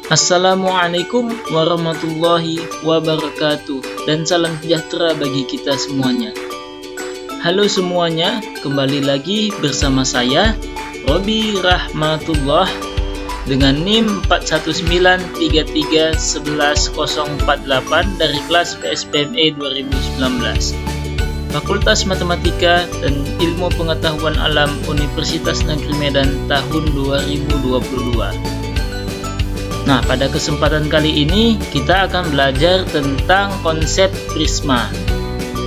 Assalamualaikum warahmatullahi wabarakatuh, dan salam sejahtera bagi kita semuanya. Halo semuanya, kembali lagi bersama saya Robi Rahmatullah dengan NIM 419331148 dari kelas PSPME 2019, Fakultas Matematika dan Ilmu Pengetahuan Alam Universitas Negeri Medan tahun 2022. Nah, pada kesempatan kali ini kita akan belajar tentang konsep prisma.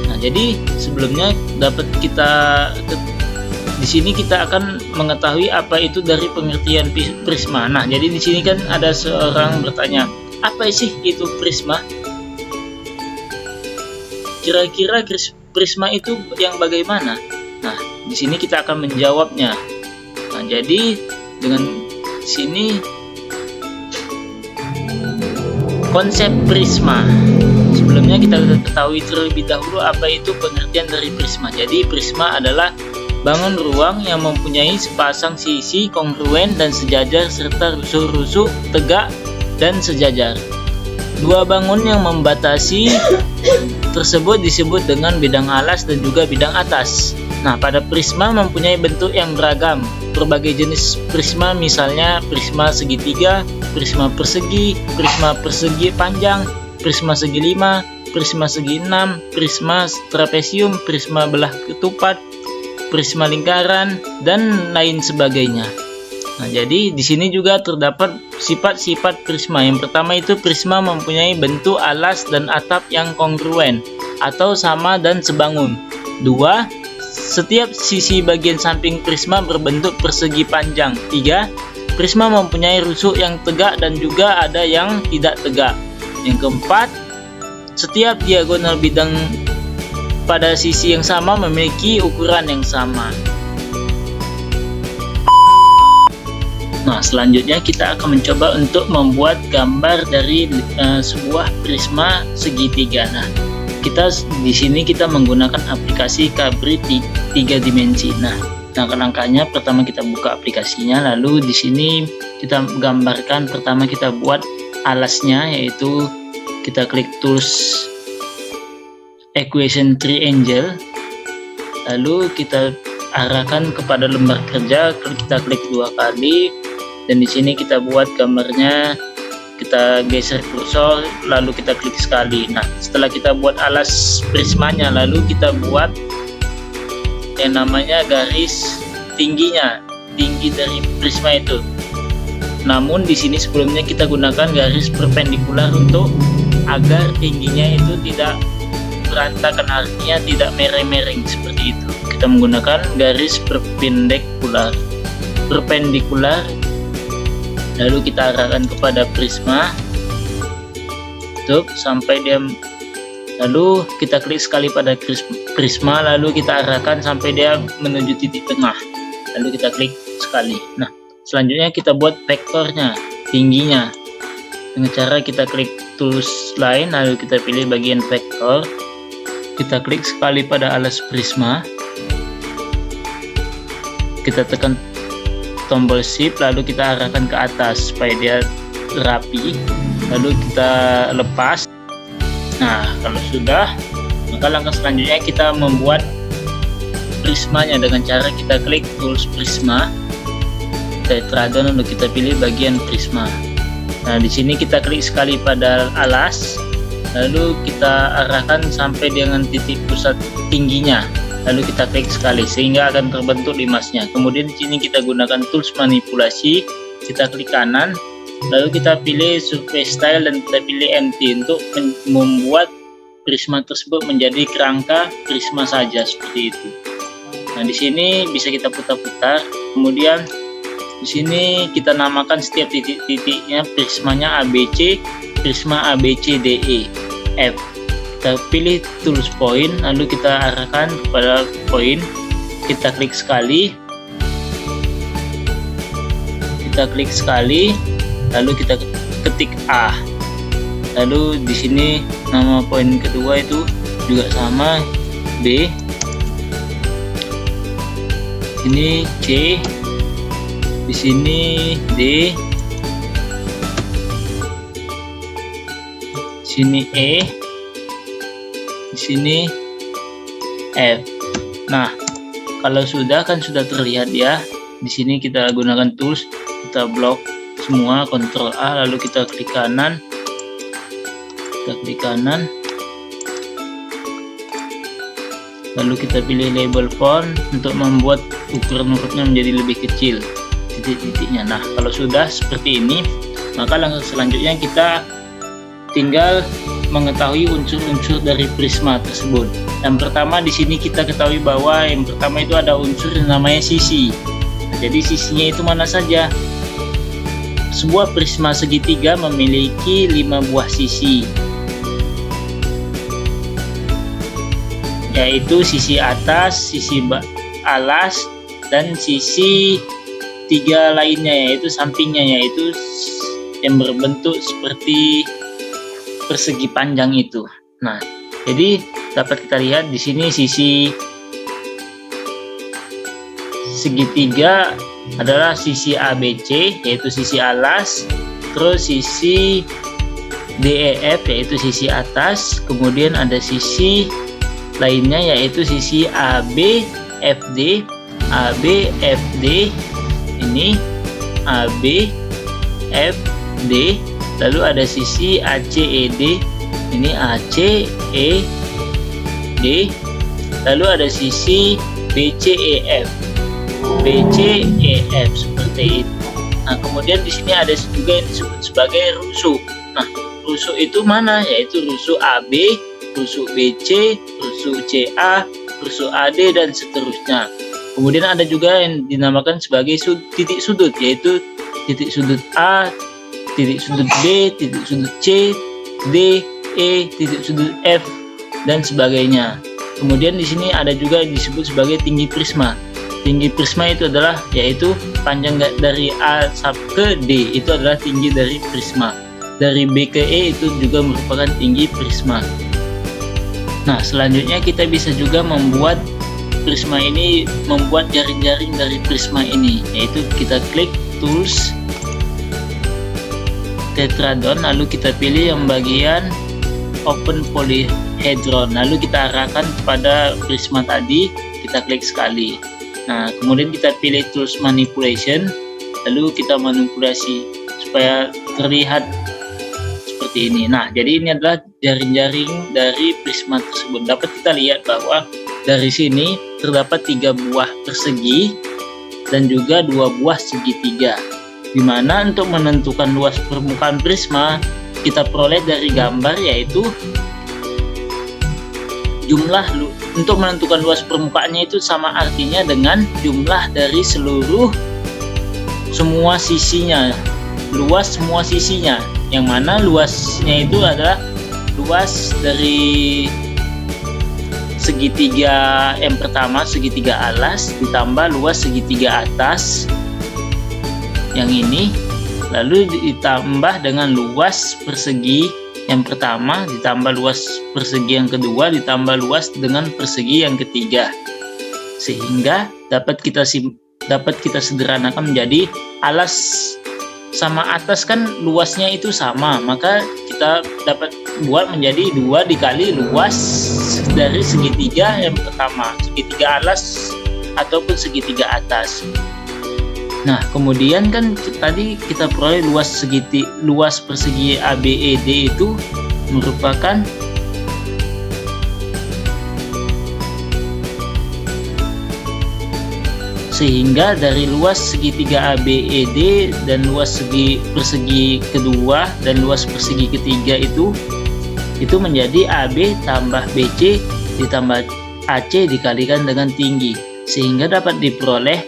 Nah, jadi sebelumnya di sini kita akan mengetahui apa itu dari pengertian prisma. Nah, jadi di sini kan ada seorang bertanya, apa sih itu prisma? Kira-kira prisma itu yang bagaimana? Nah, di sini kita akan menjawabnya. Nah, jadi dengan sini konsep prisma. Sebelumnya kita ketahui terlebih dahulu apa itu pengertian dari prisma. Jadi prisma adalah bangun ruang yang mempunyai sepasang sisi kongruen dan sejajar serta rusuk-rusuk tegak dan sejajar. Dua bangun yang membatasi tersebut disebut dengan bidang alas dan juga bidang atas. Nah, pada prisma mempunyai bentuk yang beragam. Berbagai jenis prisma, misalnya prisma segitiga, prisma persegi panjang, prisma segi 5, prisma segi 6, prisma trapesium, prisma belah ketupat, prisma lingkaran, dan lain sebagainya. Nah, jadi di sini juga terdapat sifat-sifat prisma. Yang pertama itu prisma mempunyai bentuk alas dan atap yang kongruen atau sama dan sebangun. 2. Setiap sisi bagian samping prisma berbentuk persegi panjang. 3. Prisma mempunyai rusuk yang tegak dan juga ada yang tidak tegak. Yang keempat, setiap diagonal bidang pada sisi yang sama memiliki ukuran yang sama. Nah, selanjutnya kita akan mencoba untuk membuat gambar dari sebuah prisma segitiga. Nah, kita menggunakan aplikasi Cabri 3 dimensi. Nah, langkah-langkahnya pertama kita buka aplikasinya, lalu di sini kita gambarkan. Pertama kita buat alasnya, yaitu kita klik tools equation triangle, lalu kita arahkan kepada lembar kerja, kita klik 2 kali, dan di sini kita buat gambarnya. Kita geser kursor, lalu kita klik sekali. Nah, setelah kita buat alas prismanya, lalu kita buat yang namanya garis tinggi dari prisma itu. Namun di sini sebelumnya kita gunakan garis perpendikular untuk agar tingginya itu tidak berantakan, artinya tidak mereng-mereng seperti itu. Kita menggunakan garis perpendikular, lalu kita arahkan kepada prisma, sampai dia, lalu kita klik sekali pada prisma, lalu kita arahkan sampai dia menuju titik tengah, lalu kita klik sekali. Nah, selanjutnya kita buat vektornya, tingginya, dengan cara kita klik tools line, lalu kita pilih bagian vektor, kita klik sekali pada alas prisma, kita tekan tombol shift, lalu kita arahkan ke atas supaya dia rapi, lalu kita lepas. Nah, kalau sudah, maka langkah selanjutnya kita membuat prismanya dengan cara kita klik tools prisma, tetragon, lalu kita pilih bagian prisma. Nah, di sini kita klik sekali pada alas, lalu kita arahkan sampai dengan titik pusat tingginya, lalu kita klik sekali sehingga akan terbentuk limasnya. Kemudian di sini kita gunakan tools manipulasi, kita klik kanan, lalu kita pilih surface style dan kita pilih empty untuk membuat prisma tersebut menjadi kerangka prisma saja seperti itu. Nah, di sini bisa kita putar-putar. Kemudian di sini kita namakan setiap titik-titiknya prismanya ABC, prisma ABCDE F. Kita pilih tools point, lalu kita arahkan kepada point, kita klik sekali, lalu kita ketik A, lalu di sini nama poin kedua itu juga sama, B, ini C, di sini D, sini E, di sini F. Nah, kalau sudah terlihat ya. Di sini kita gunakan tools, kita blok semua, Ctrl A, lalu kita klik kanan. Lalu kita pilih label font untuk membuat ukuran hurufnya menjadi lebih kecil, titik-titiknya. Nah, kalau sudah seperti ini, maka langkah selanjutnya kita tinggal mengetahui unsur-unsur dari prisma tersebut. Yang pertama di sini kita ketahui bahwa yang pertama itu ada unsur yang namanya sisi. Nah, jadi sisinya itu mana saja? Sebuah prisma segitiga memiliki 5 buah sisi, yaitu sisi atas, sisi alas, dan sisi 3 lainnya, yaitu sampingnya, yaitu yang berbentuk seperti persegi panjang itu. Nah, jadi dapat kita lihat di sini sisi segitiga adalah sisi ABC, yaitu sisi alas, terus sisi DEF, yaitu sisi atas, kemudian ada sisi lainnya yaitu sisi AB FD, ini AB FD, lalu ada sisi ACED, ini ACED, lalu ada sisi BCEF seperti itu. Nah, kemudian di sini ada juga yang disebut sebagai rusuk. Nah, rusuk itu mana? Yaitu rusuk AB, rusuk BC, rusuk CA, rusuk AD, dan seterusnya. Kemudian ada juga yang dinamakan sebagai titik sudut, yaitu titik sudut A, titik sudut B, titik sudut C, D, E, titik sudut F, dan sebagainya. Kemudian di sini ada juga yang disebut sebagai tinggi prisma. Tinggi prisma itu adalah yaitu panjang dari A ke D itu adalah tinggi dari prisma. Dari B ke E itu juga merupakan tinggi prisma. Nah, selanjutnya kita bisa juga membuat prisma ini, membuat jaring-jaring dari prisma ini, yaitu kita klik tools, tetrahedron, lalu kita pilih yang bagian open polyhedron, lalu kita arahkan kepada prisma tadi, kita klik sekali. Nah, kemudian kita pilih tools manipulation, lalu kita manipulasi supaya terlihat seperti ini. Nah, jadi ini adalah jaring-jaring dari prisma tersebut. Dapat kita lihat bahwa dari sini terdapat 3 buah persegi dan juga 2 buah segitiga. Dimana untuk menentukan luas permukaan prisma kita peroleh dari gambar, yaitu jumlah untuk menentukan luas permukaannya itu sama artinya dengan jumlah dari semua sisinya, luas semua sisinya, yang mana luasnya itu adalah luas dari segitiga yang pertama, segitiga alas, ditambah luas segitiga atas yang ini, lalu ditambah dengan luas persegi yang pertama, ditambah luas persegi yang kedua, ditambah luas dengan persegi yang ketiga, sehingga dapat kita sederhanakan menjadi alas sama atas kan luasnya itu sama, maka kita dapat buat menjadi 2 dikali luas dari segitiga yang pertama, segitiga alas ataupun segitiga atas. Nah, kemudian kan tadi kita peroleh luas persegi ABED itu merupakan sehingga dari luas segitiga ABED dan luas persegi kedua dan luas persegi ketiga itu menjadi AB tambah BC ditambah AC dikalikan dengan tinggi, sehingga dapat diperoleh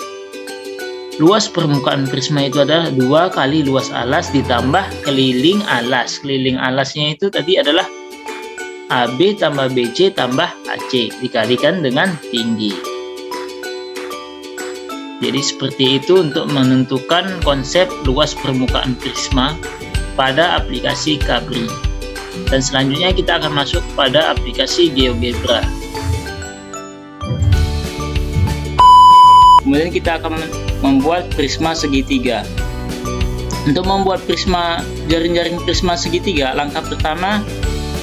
luas permukaan prisma itu adalah 2 kali luas alas ditambah keliling alas. Keliling alasnya itu tadi adalah AB tambah BC tambah AC dikalikan dengan tinggi. Jadi seperti itu untuk menentukan konsep luas permukaan prisma pada aplikasi Cabri. Dan selanjutnya kita akan masuk pada aplikasi GeoGebra. Kemudian kita akan membuat prisma segitiga. Untuk membuat prisma jaring-jaring prisma segitiga, langkah pertama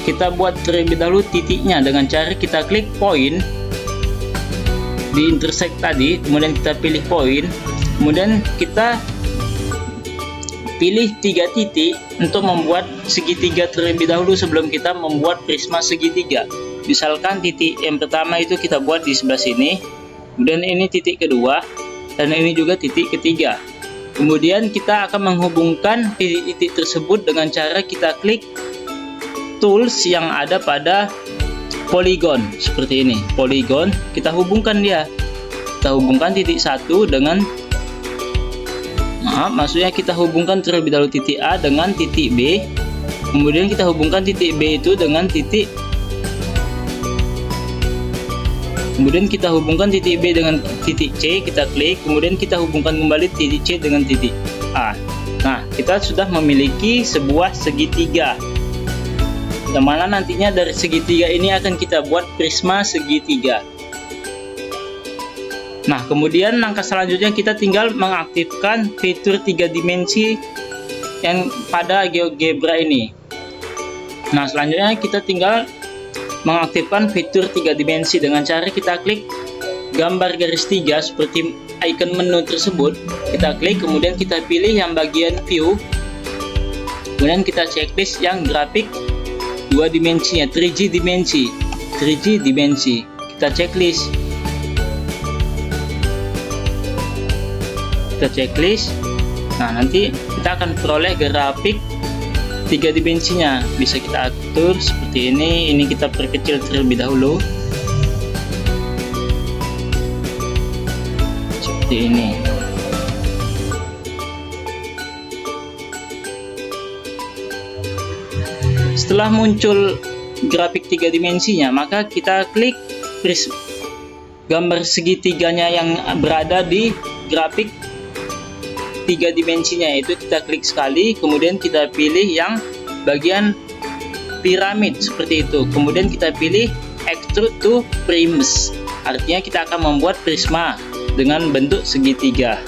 kita buat terlebih dahulu titiknya dengan cara kita klik poin di intersect tadi, kemudian kita pilih poin, kemudian kita pilih 3 titik untuk membuat segitiga terlebih dahulu sebelum kita membuat prisma segitiga. Misalkan titik yang pertama itu kita buat di sebelah sini, kemudian ini titik kedua, dan ini juga titik ketiga. Kemudian kita akan menghubungkan titik-titik tersebut dengan cara kita klik tools yang ada pada polygon seperti ini. Polygon, kita hubungkan dia. Kita hubungkan titik 1 dengan maksudnya kita hubungkan terlebih dahulu titik A dengan titik B. Kemudian kita hubungkan titik B itu dengan titik, kemudian kita hubungkan titik B dengan titik C, kita klik, kemudian kita hubungkan kembali titik C dengan titik A. Nah, kita sudah memiliki sebuah segitiga, yang mana nantinya dari segitiga ini akan kita buat prisma segitiga. Nah, kemudian langkah selanjutnya kita tinggal mengaktifkan fitur 3 dimensi yang pada GeoGebra ini. Nah, selanjutnya kita tinggal mengaktifkan fitur 3 dimensi dengan cara kita klik gambar garis 3 seperti icon menu tersebut. Kita klik, kemudian kita pilih yang bagian view, kemudian kita checklist yang grafik 2 dimensinya, 3G dimensi. Kita checklist. Nah, nanti kita akan peroleh grafik 3 dimensinya. Bisa kita atur seperti ini. Ini kita perkecil terlebih dahulu seperti ini. Setelah muncul grafik 3 dimensinya, maka kita klik gambar segitiganya yang berada di grafik 3 dimensinya, yaitu kita klik sekali, kemudian kita pilih yang bagian piramid seperti itu, kemudian kita pilih extrude to prisms, artinya kita akan membuat prisma dengan bentuk segitiga.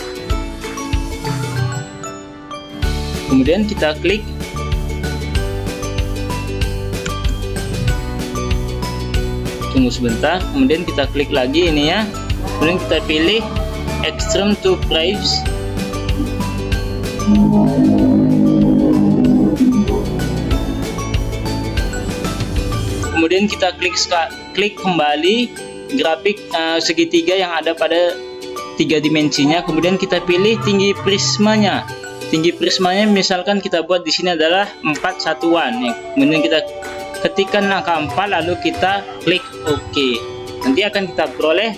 Kemudian kita klik, tunggu sebentar, kemudian kita klik lagi ini ya, kemudian kita pilih extrude to prisms. Kemudian kita klik kembali grafik segitiga yang ada pada 3 dimensinya. Kemudian kita pilih tinggi prismanya. Tinggi prismanya misalkan kita buat di sini adalah 4 satuan ya. Kemudian kita ketikkan angka 4 lalu kita klik OK. Nanti akan kita peroleh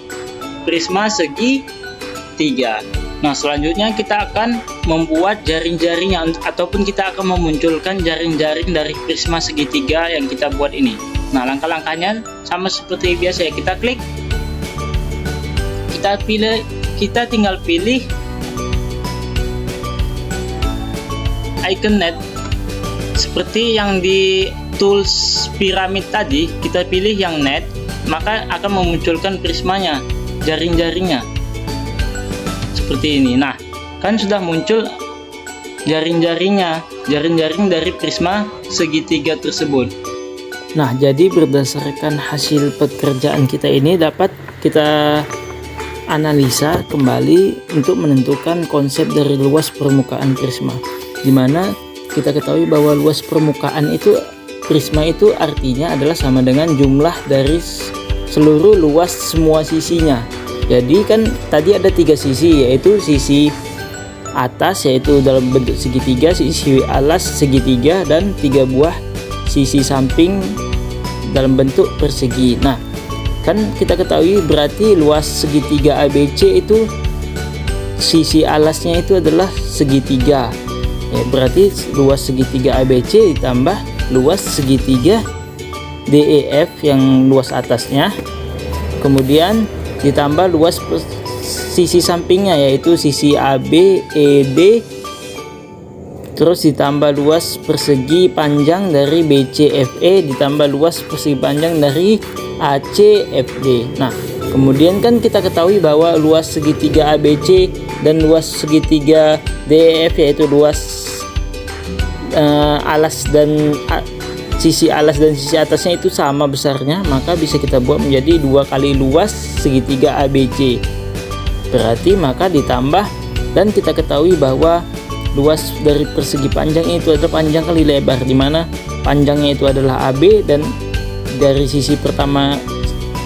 prisma segitiga. Nah, selanjutnya kita akan membuat jaring-jaring ataupun kita akan memunculkan jaring-jaring dari prisma segitiga yang kita buat ini. Nah, langkah-langkahnya sama seperti biasa ya. Kita klik, kita tinggal pilih icon net seperti yang di tools piramid tadi. Kita pilih yang net, maka akan memunculkan prismanya, jaring-jaringnya seperti ini. Nah, kan sudah muncul jaring-jaringnya, jaring-jaring dari prisma segitiga tersebut. Nah, jadi berdasarkan hasil pekerjaan kita ini dapat kita analisa kembali untuk menentukan konsep dari luas permukaan prisma, dimana kita ketahui bahwa luas permukaan itu prisma itu artinya adalah sama dengan jumlah dari seluruh luas semua sisinya. Jadi kan tadi ada 3 sisi, yaitu sisi atas yaitu dalam bentuk segitiga, sisi alas segitiga, dan 3 buah sisi samping dalam bentuk persegi. Nah, kan kita ketahui berarti luas segitiga ABC itu sisi alasnya itu adalah segitiga ya, berarti luas segitiga ABC ditambah luas segitiga DEF yang luas atasnya, kemudian ditambah luas sisi sampingnya yaitu sisi AB ED, terus ditambah luas persegi panjang dari BCFE, ditambah luas persegi panjang dari ACFD. Nah, Kemudian kan kita ketahui bahwa luas segitiga ABC dan luas segitiga DEF, yaitu luas alas dan sisi alas dan sisi atasnya itu sama besarnya, maka bisa kita buat menjadi 2 kali luas segitiga ABC. Berarti maka ditambah, dan kita ketahui bahwa luas dari persegi panjang itu adalah panjang kali lebar, dimana panjangnya itu adalah AB dan dari sisi pertama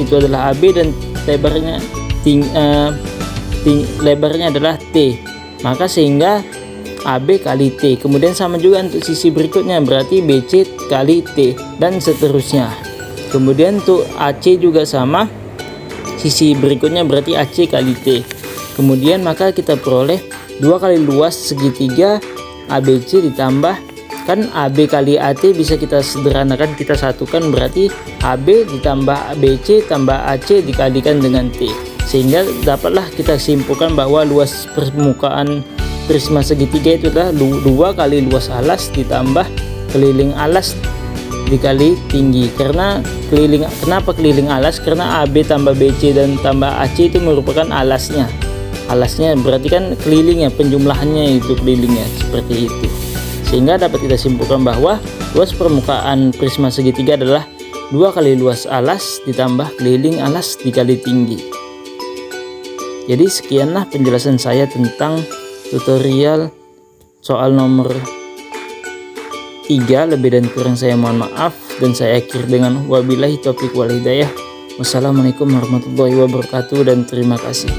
itu adalah AB dan lebarnya lebarnya adalah T, maka sehingga AB kali T. Kemudian sama juga untuk sisi berikutnya, berarti BC kali T dan seterusnya. Kemudian untuk AC juga sama, sisi berikutnya berarti AC kali T. Kemudian maka kita peroleh 2 kali luas segitiga ABC ditambah, kan AB kali AT bisa kita sederhanakan, kita satukan, berarti AB ditambah ABC tambah AC dikalikan dengan T, sehingga dapatlah kita simpulkan bahwa luas permukaan prisma segitiga itu adalah 2 kali luas alas ditambah keliling alas dikali tinggi. Karena kenapa keliling alas? Karena AB tambah BC dan tambah AC itu merupakan alasnya, berarti kan kelilingnya, penjumlahannya itu kelilingnya seperti itu, sehingga dapat kita simpulkan bahwa luas permukaan prisma segitiga adalah 2 kali luas alas ditambah keliling alas dikali tinggi. Jadi sekianlah penjelasan saya tentang tutorial soal nomor 3. Lebih dan kurang saya mohon maaf, dan saya akhir dengan wabillahi taufiq wal hidayah. Wassalamualaikum warahmatullahi wabarakatuh dan terima kasih.